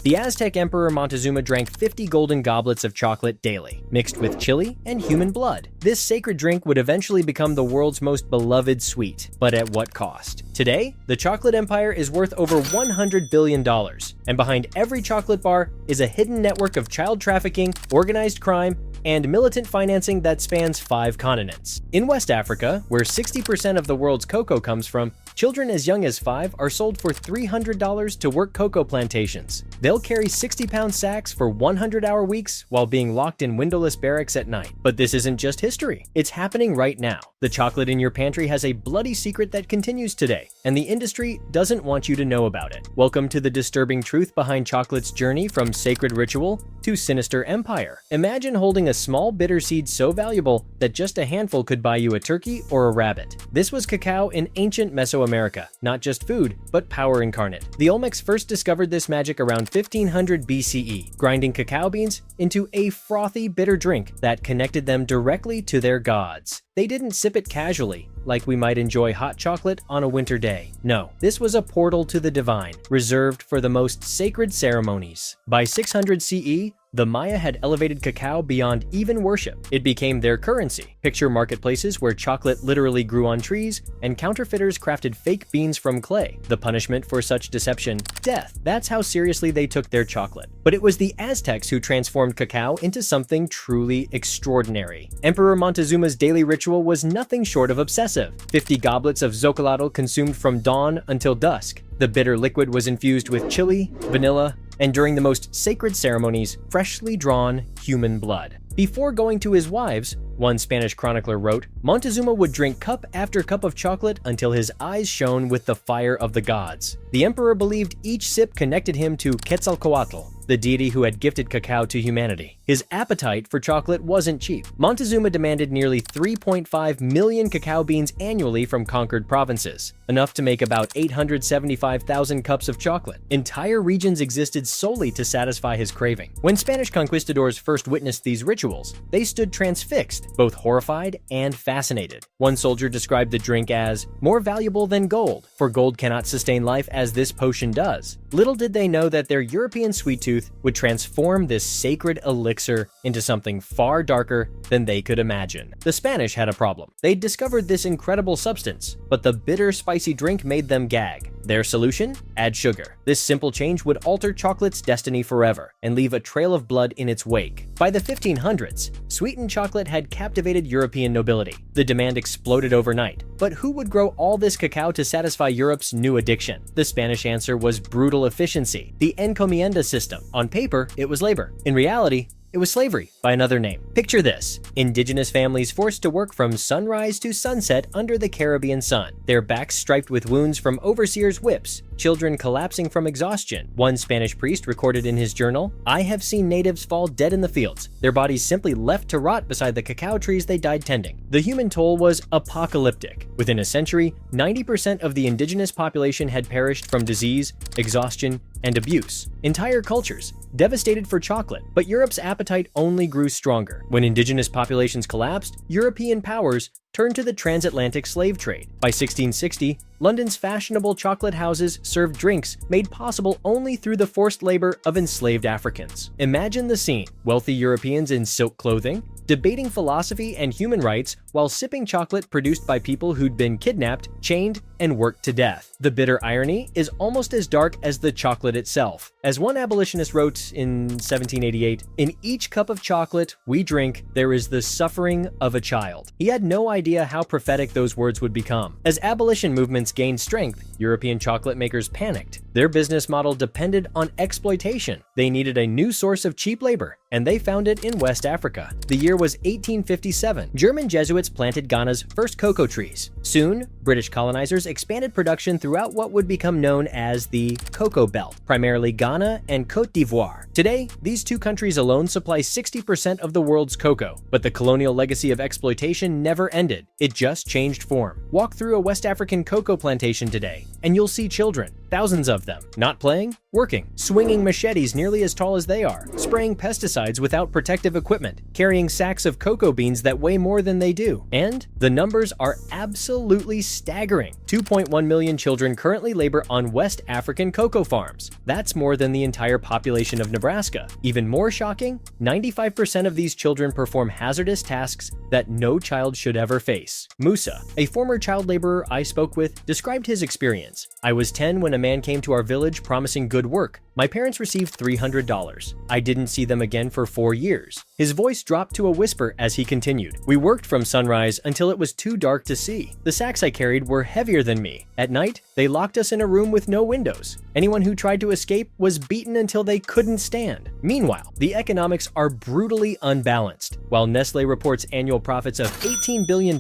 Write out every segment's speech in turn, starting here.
The Aztec Emperor Montezuma drank 50 golden goblets of chocolate daily, mixed with chili and human blood. This sacred drink would eventually become the world's most beloved sweet, but at what cost? Today, the chocolate empire is worth over $100 billion, and behind every chocolate bar is a hidden network of child trafficking, organized crime, and militant financing that spans 5 continents. In West Africa, where 60% of the world's cocoa comes from, children as young as 5 are sold for $300 to work cocoa plantations. They'll carry 60-pound sacks for 100-hour weeks while being locked in windowless barracks at night. But this isn't just history. It's happening right now. The chocolate in your pantry has a bloody secret that continues today, and the industry doesn't want you to know about it. Welcome to the disturbing truth behind chocolate's journey from sacred ritual to sinister empire. Imagine holding a small bitter seed so valuable that just a handful could buy you a turkey or a rabbit. This was cacao in ancient Mesoamerica, not just food, but power incarnate. The Olmecs first discovered this magic around 1500 BCE, grinding cacao beans into a frothy, bitter drink that connected them directly to their gods. They didn't sip it casually, like we might enjoy hot chocolate on a winter day. No, this was a portal to the divine, reserved for the most sacred ceremonies. By 600 CE, the Maya had elevated cacao beyond even worship. It became their currency. Picture marketplaces where chocolate literally grew on trees and counterfeiters crafted fake beans from clay. The punishment for such deception? Death. That's how seriously they took their chocolate. But it was the Aztecs who transformed cacao into something truly extraordinary. Emperor Montezuma's daily ritual was nothing short of obsessive. 50 goblets of zocolotl consumed from dawn until dusk. The bitter liquid was infused with chili, vanilla, and during the most sacred ceremonies, freshly drawn human blood. Before going to his wives, one Spanish chronicler wrote, Montezuma would drink cup after cup of chocolate until his eyes shone with the fire of the gods. The emperor believed each sip connected him to Quetzalcoatl, the deity who had gifted cacao to humanity. His appetite for chocolate wasn't cheap. Montezuma demanded nearly 3.5 million cacao beans annually from conquered provinces, enough to make about 875,000 cups of chocolate. Entire regions existed solely to satisfy his craving. When Spanish conquistadors first witnessed these rituals, they stood transfixed, both horrified and fascinated. One soldier described the drink as more valuable than gold, for gold cannot sustain life as this potion does. Little did they know that their European sweet tooth would transform this sacred elixir into something far darker than they could imagine. The Spanish had a problem. They'd discovered this incredible substance, but the bitter, spicy drink made them gag. Their solution? Add sugar. This simple change would alter chocolate's destiny forever and leave a trail of blood in its wake. By the 1500s, sweetened chocolate had captivated European nobility. The demand exploded overnight. But who would grow all this cacao to satisfy Europe's new addiction? The Spanish answer was brutal efficiency, the encomienda system. On paper, it was labor. In reality, it was slavery by another name. Picture this: indigenous families forced to work from sunrise to sunset under the Caribbean sun, their backs striped with wounds from overseers' whips, children collapsing from exhaustion. One Spanish priest recorded in his journal, "I have seen natives fall dead in the fields, their bodies simply left to rot beside the cacao trees they died tending." The human toll was apocalyptic. Within a century, 90% of the indigenous population had perished from disease, exhaustion, and abuse. Entire cultures devastated for chocolate, but Europe's appetite only grew stronger. When indigenous populations collapsed, European powers turned to the transatlantic slave trade. By 1660, London's fashionable chocolate houses served drinks made possible only through the forced labor of enslaved Africans. Imagine the scene: wealthy Europeans in silk clothing, debating philosophy and human rights while sipping chocolate produced by people who'd been kidnapped, chained, and worked to death. The bitter irony is almost as dark as the chocolate itself. As one abolitionist wrote in 1788, "In each cup of chocolate we drink, there is the suffering of a child." He had no idea how prophetic those words would become. As abolition movements gained strength, European chocolate makers panicked. Their business model depended on exploitation. They needed a new source of cheap labor, and they found it in West Africa. The year was 1857. German Jesuits planted Ghana's first cocoa trees. Soon, British colonizers expanded production throughout what would become known as the Cocoa Belt, primarily Ghana and Côte d'Ivoire. Today, these two countries alone supply 60% of the world's cocoa, but the colonial legacy of exploitation never ended. It just changed form. Walk through a West African cocoa plantation today, and you'll see children, thousands of them, not playing, working, swinging machetes nearly as tall as they are, spraying pesticides hillsides without protective equipment, carrying sacks of cocoa beans that weigh more than they do. And the numbers are absolutely staggering. 2.1 million children currently labor on West African cocoa farms. That's more than the entire population of Nebraska. Even more shocking, 95% of these children perform hazardous tasks that no child should ever face. Musa, a former child laborer I spoke with, described his experience. "I was 10 when a man came to our village promising good work. My parents received $300. I didn't see them again for 4 years. His voice dropped to a whisper as he continued. "We worked from sunrise until it was too dark to see. The sacks I carried were heavier than me. At night, they locked us in a room with no windows. Anyone who tried to escape was beaten until they couldn't stand." Meanwhile, the economics are brutally unbalanced. While Nestle reports annual profits of $18 billion,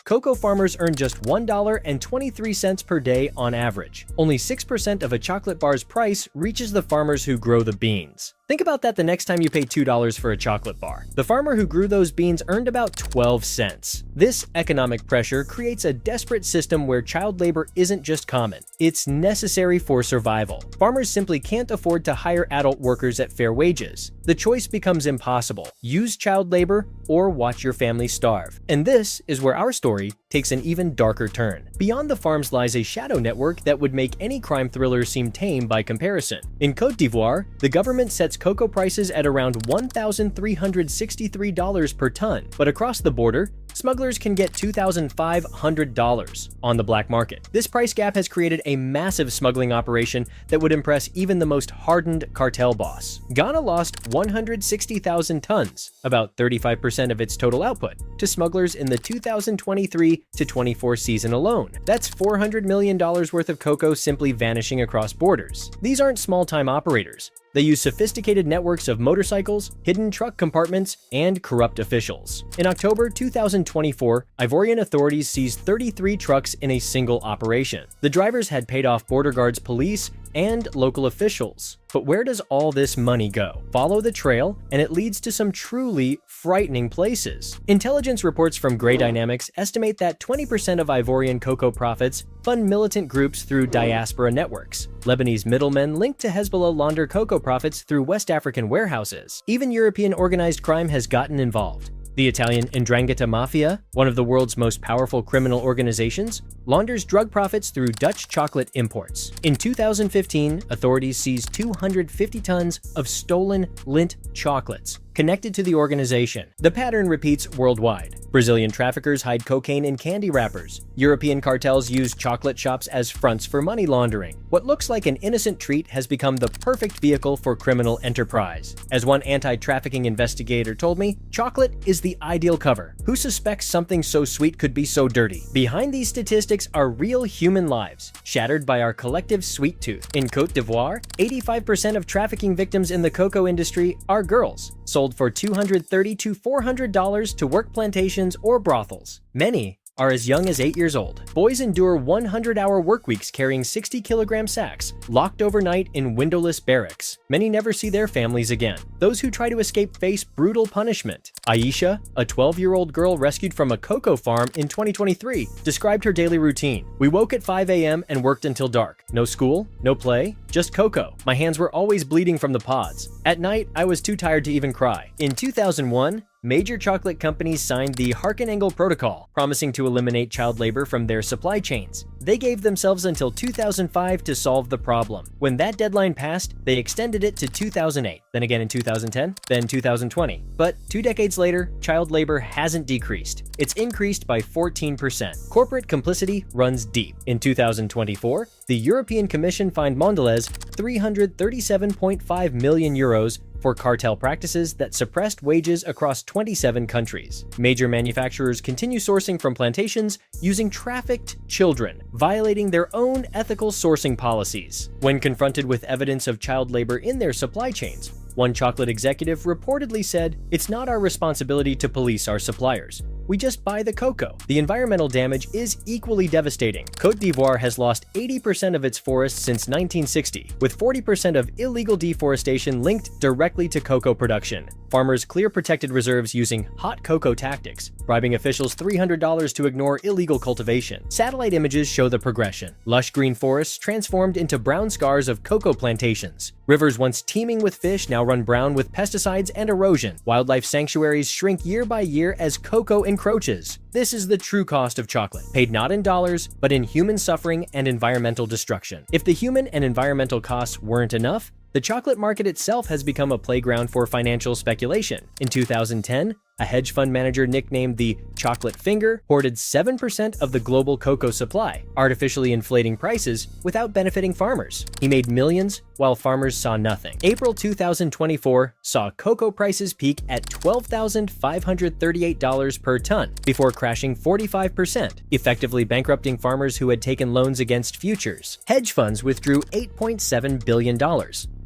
cocoa farmers earn just $1.23 per day on average. Only 6% of a chocolate bar's price reaches the farmers who grow the beans. Think about that the next time you pay $2 for a chocolate bar. The farmer who grew those beans earned about 12 cents. This economic pressure creates a desperate system where child labor isn't just common, it's necessary for survival. Farmers simply can't afford to hire adult workers at fair wages. The choice becomes impossible: use child labor or watch your family starve. And this is where our story takes an even darker turn. Beyond the farms lies a shadow network that would make any crime thriller seem tame by comparison. In Côte d'Ivoire, the government sets cocoa prices at around $1,363 per ton, but across the border, smugglers can get $2,500 on the black market. This price gap has created a massive smuggling operation that would impress even the most hardened cartel boss. Ghana lost 160,000 tons, about 35% of its total output, to smugglers in the 2023-24 season alone. That's $400 million worth of cocoa simply vanishing across borders. These aren't small-time operators. They use sophisticated networks of motorcycles, hidden truck compartments, and corrupt officials. In October 2024, Ivorian authorities seized 33 trucks in a single operation. The drivers had paid off border guards, police, and local officials. But where does all this money go? Follow the trail, and it leads to some truly frightening places. Intelligence reports from Gray Dynamics estimate that 20% of Ivorian cocoa profits fund militant groups through diaspora networks. Lebanese middlemen linked to Hezbollah launder cocoa profits through West African warehouses. Even European organized crime has gotten involved. The Italian 'Ndrangheta Mafia, one of the world's most powerful criminal organizations, launders drug profits through Dutch chocolate imports. In 2015, authorities seized 250 tons of stolen Lindt chocolates connected to the organization. The pattern repeats worldwide. Brazilian traffickers hide cocaine in candy wrappers. European cartels use chocolate shops as fronts for money laundering. What looks like an innocent treat has become the perfect vehicle for criminal enterprise. As one anti-trafficking investigator told me, chocolate is the ideal cover. Who suspects something so sweet could be so dirty? Behind these statistics are real human lives, shattered by our collective sweet tooth. In Côte d'Ivoire, 85% of trafficking victims in the cocoa industry are girls, sold for $230 to $400 to work plantations or brothels. Many are as young as 8 years old. Boys endure 100-hour work weeks carrying 60-kilogram sacks, locked overnight in windowless barracks. Many never see their families again. Those who try to escape face brutal punishment. Aisha, a 12-year-old girl rescued from a cocoa farm in 2023, described her daily routine. "We woke at 5 a.m. and worked until dark. No school, no play, just cocoa. My hands were always bleeding from the pods. At night, I was too tired to even cry." In 2001, major chocolate companies signed the Harkin-Engel Protocol, promising to eliminate child labor from their supply chains. They gave themselves until 2005 to solve the problem. When that deadline passed, they extended it to 2008, then again in 2010, then 2020. But 2 decades later, child labor hasn't decreased. It's increased by 14%. Corporate complicity runs deep. In 2024, the European Commission fined Mondelez €337.5 million for cartel practices that suppressed wages across 27 countries. Major manufacturers continue sourcing from plantations using trafficked children, violating their own ethical sourcing policies. When confronted with evidence of child labor in their supply chains, one chocolate executive reportedly said, "It's not our responsibility to police our suppliers. We just buy the cocoa." The environmental damage is equally devastating. Côte d'Ivoire has lost 80% of its forests since 1960, with 40% of illegal deforestation linked directly to cocoa production. Farmers clear protected reserves using hot cocoa tactics, bribing officials $300 to ignore illegal cultivation. Satellite images show the progression. Lush green forests transformed into brown scars of cocoa plantations. Rivers once teeming with fish now run brown with pesticides and erosion. Wildlife sanctuaries shrink year by year as cocoa encroaches. This is the true cost of chocolate, paid not in dollars, but in human suffering and environmental destruction. If the human and environmental costs weren't enough, the chocolate market itself has become a playground for financial speculation. In 2010, a hedge fund manager nicknamed the Chocolate Finger hoarded 7% of the global cocoa supply, artificially inflating prices without benefiting farmers. He made millions while farmers saw nothing. April 2024 saw cocoa prices peak at $12,538 per ton before crashing 45%, effectively bankrupting farmers who had taken loans against futures. Hedge funds withdrew $8.7 billion,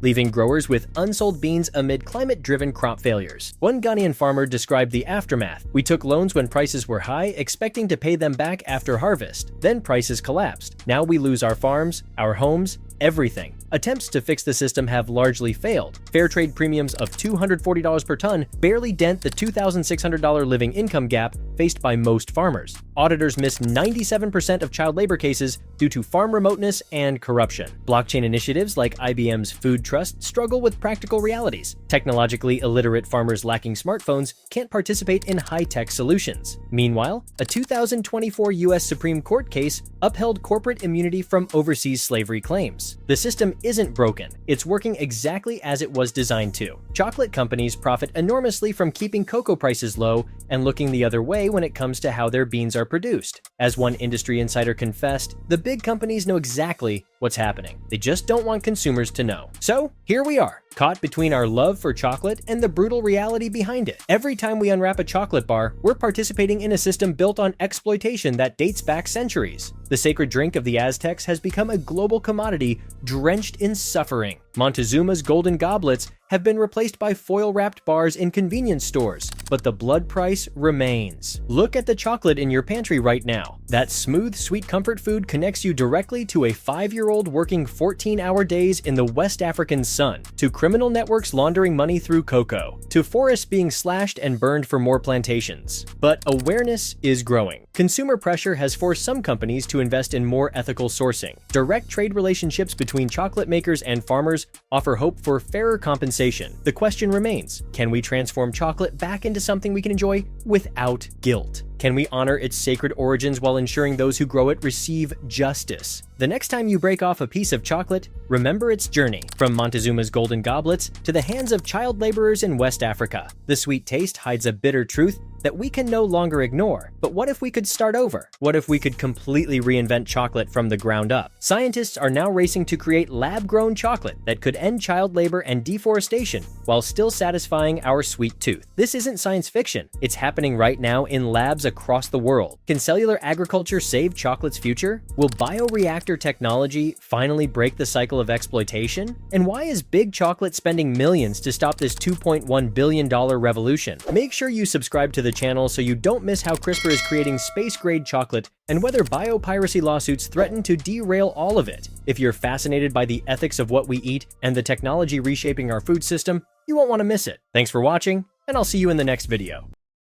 leaving growers with unsold beans amid climate-driven crop failures. One Ghanaian farmer described the aftermath. "We took loans when prices were high, expecting to pay them back after harvest. Then prices collapsed. Now we lose our farms, our homes, everything." Attempts to fix the system have largely failed. Fair trade premiums of $240 per ton barely dent the $2,600 living income gap faced by most farmers. Auditors missed 97% of child labor cases due to farm remoteness and corruption. Blockchain initiatives like IBM's Food Trust struggle with practical realities. Technologically illiterate farmers lacking smartphones can't participate in high-tech solutions. Meanwhile, a 2024 U.S. Supreme Court case upheld corporate immunity from overseas slavery claims. The system isn't broken. It's working exactly as it was designed to. Chocolate companies profit enormously from keeping cocoa prices low and looking the other way when it comes to how their beans are produced. As one industry insider confessed, the big companies know exactly what's happening. They just don't want consumers to know. So, here we are, caught between our love for chocolate and the brutal reality behind it. Every time we unwrap a chocolate bar, we're participating in a system built on exploitation that dates back centuries. The sacred drink of the Aztecs has become a global commodity drenched in suffering. Montezuma's golden goblets have been replaced by foil-wrapped bars in convenience stores, but the blood price remains. Look at the chocolate in your pantry right now. That smooth, sweet comfort food connects you directly to a 5-year-old working 14-hour days in the West African sun, to criminal networks laundering money through cocoa, to forests being slashed and burned for more plantations. But awareness is growing. Consumer pressure has forced some companies to invest in more ethical sourcing. Direct trade relationships between chocolate makers and farmers offer hope for fairer compensation. The question remains, can we transform chocolate back into something we can enjoy without guilt? Can we honor its sacred origins while ensuring those who grow it receive justice? The next time you break off a piece of chocolate, remember its journey, from Montezuma's golden goblets to the hands of child laborers in West Africa. The sweet taste hides a bitter truth that we can no longer ignore. But what if we could start over? What if we could completely reinvent chocolate from the ground up? Scientists are now racing to create lab-grown chocolate that could end child labor and deforestation while still satisfying our sweet tooth. This isn't science fiction. It's happening right now in labs across the world. Can cellular agriculture save chocolate's future? Will bioreactor technology finally break the cycle of exploitation? And why is Big Chocolate spending millions to stop this $2.1 billion revolution? Make sure you subscribe to the channel so you don't miss how CRISPR is creating space-grade chocolate and whether biopiracy lawsuits threaten to derail all of it. If you're fascinated by the ethics of what we eat and the technology reshaping our food system, you won't want to miss it. Thanks for watching, and I'll see you in the next video.